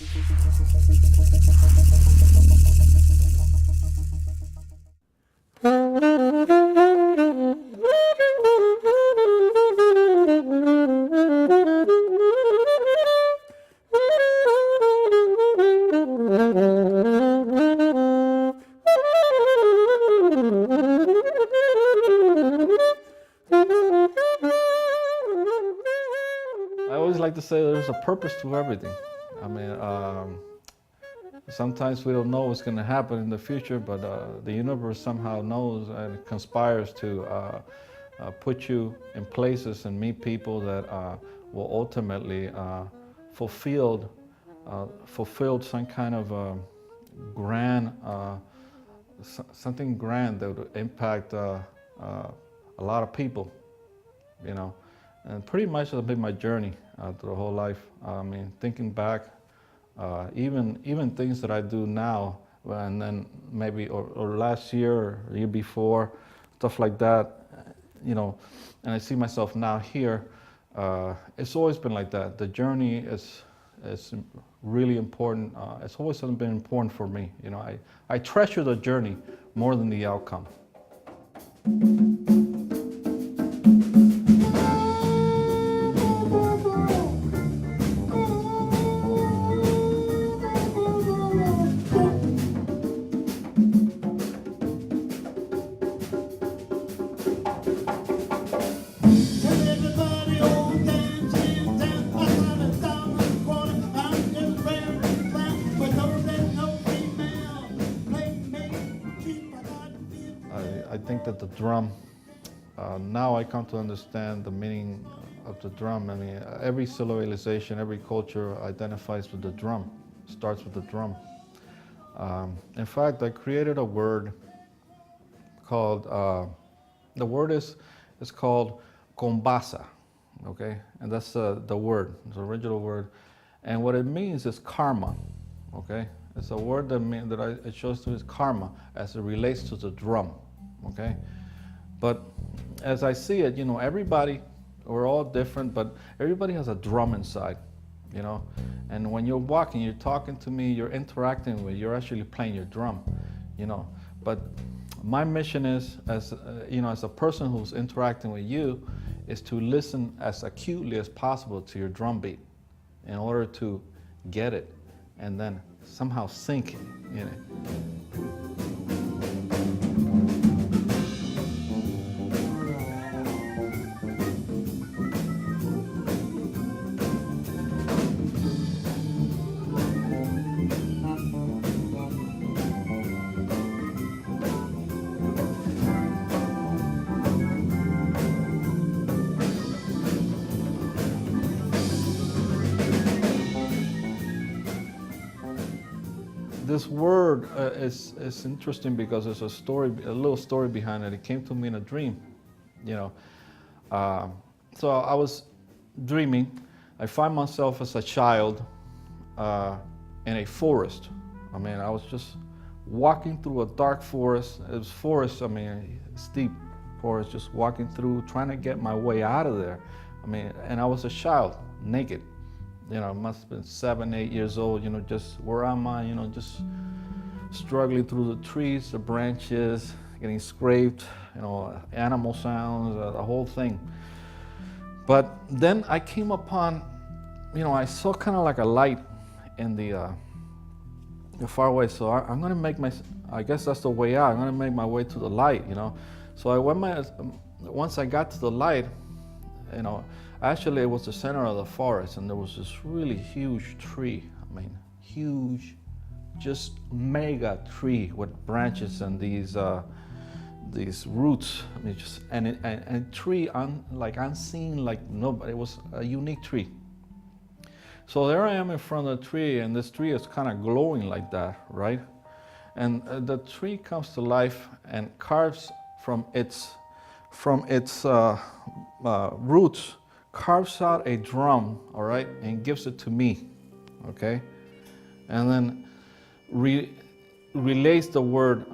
I always like to say there's a purpose to everything. I mean, sometimes we don't know what's going to happen in the future, but the universe somehow knows and conspires to put you in places and meet people that will ultimately fulfill some kind of grand, something grand that would impact a lot of people, you know. And pretty much that's been my journey through the whole life. I mean, thinking back, even things that I do now, and then maybe or last year or year before, stuff like that, you know, and I see myself now here. It's always been like that. The journey is really important. It's always been important for me. You know, I treasure the journey more than the outcome. I think that the drum, now I come to understand the meaning of the drum. I mean, every civilization, every culture identifies with the drum, starts with the drum. In fact, I created a word called, the word is called Kombaza, okay? And that's the word, the original word. And what it means is karma, okay? It's a word that I chose to is karma as it relates to the drum. Okay, but as I see it, you know, everybody, we're all different, but everybody has a drum inside, you know. And when you're walking, you're talking to me, you're interacting with, you're actually playing your drum, you know. But my mission is, as you know, as a person who's interacting with you, is to listen as acutely as possible to your drum beat, in order to get it, and then somehow sink in it. This word is interesting because there's a story, a little story behind it. It came to me in a dream, you know. So I was dreaming. I find myself as a child in a forest. I mean, I was just walking through a dark forest. It was forest, I mean, steep forest, just walking through, trying to get my way out of there. I mean, and I was a child, naked. You know, must have been 7, 8 years old, you know, just where am I, you know, just struggling through the trees, the branches, getting scraped, you know, animal sounds, the whole thing. But then I came upon, you know, I saw kind of like a light in the far away. So I'm gonna make I guess that's the way out. I'm gonna make my way to the light, you know. So once I got to the light, you know, actually, it was the center of the forest, and there was this really huge tree. I mean, huge, just mega tree with branches and these roots. I mean, just and tree like unseen, like nobody. It was a unique tree. So there I am in front of the tree, and this tree is kind of glowing like that, right? And the tree comes to life and carves from its roots, carves out a drum, all right, and gives it to me, okay? And then relays the word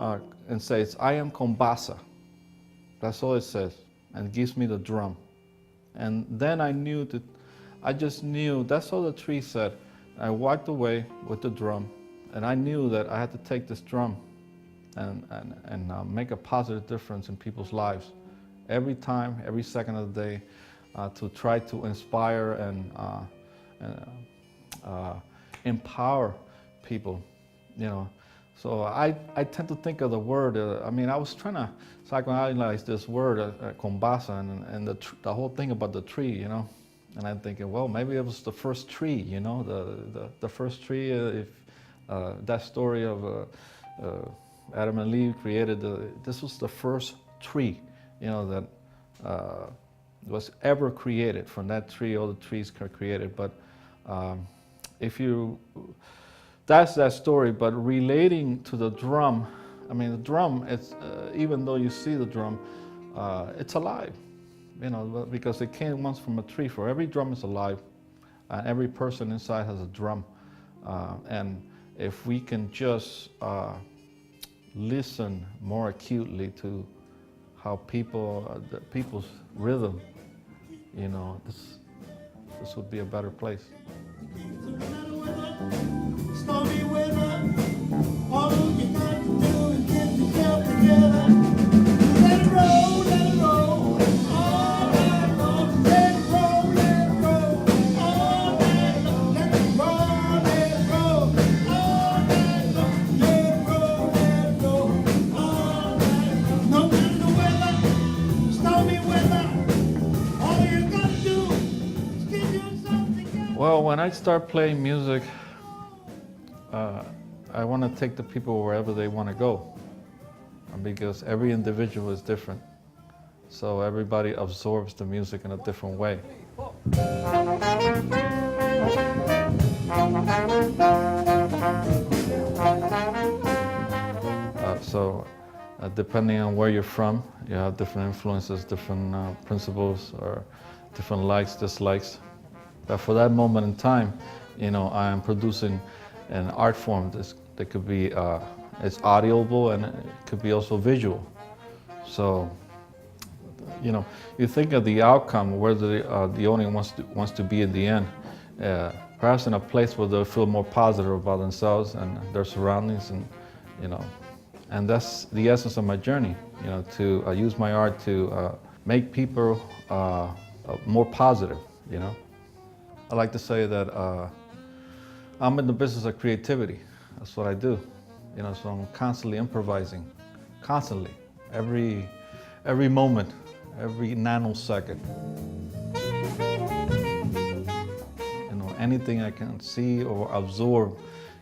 and says, I am Kombaza. That's all it says, and gives me the drum. And then I just knew, that's all the tree said. I walked away with the drum, and I knew that I had to take this drum and make a positive difference in people's lives. Every time, every second of the day, to try to inspire and empower people, you know. So I tend to think of the word, I mean, I was trying to psychoanalyze this word, Kombaza, and the whole thing about the tree, you know. And I'm thinking, well, maybe it was the first tree, you know, the first tree, if that story of Adam and Eve created, this was the first tree, you know, that was ever created. From that tree, all the trees are created. But that's that story. But relating to the drum, I mean, the drum, it's, even though you see the drum, it's alive, you know, because it came once from a tree. For every drum is alive, and every person inside has a drum. And if we can just listen more acutely to how people's rhythm, you know, this would be a better place. Stormy weather, all you got to do is get yourself together. Let it roll, all night long. Let it roll, all night long. Let it roll, all night long. Let it roll, all night long. No matter the weather, stormy weather, all you got to do is get yourself together. Well, when I start playing music, I want to take the people wherever they want to go, because every individual is different. So everybody absorbs the music in a different way. Depending on where you're from, you have different influences, different principles, or different likes, dislikes. But for that moment in time, you know, I am producing an art form that could be, it's audible, and it could be also visual. So, you know, you think of the outcome, where the audience wants to be in the end. Perhaps in a place where they'll feel more positive about themselves and their surroundings, and you know, and that's the essence of my journey. You know, to use my art to make people more positive. You know, I like to say that I'm in the business of creativity. That's what I do. You know, so I'm constantly improvising, constantly, every moment, every nanosecond. You know, anything I can see or absorb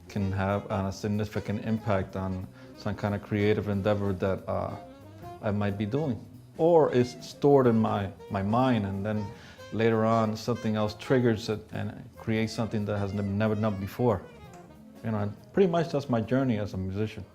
can have a significant impact on some kind of creative endeavor that I might be doing. Or it's stored in my mind, and then later on something else triggers it and creates something that has never done before. You know, and pretty much that's my journey as a musician.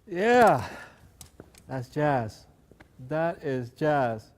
Yeah, that's jazz. That is jazz.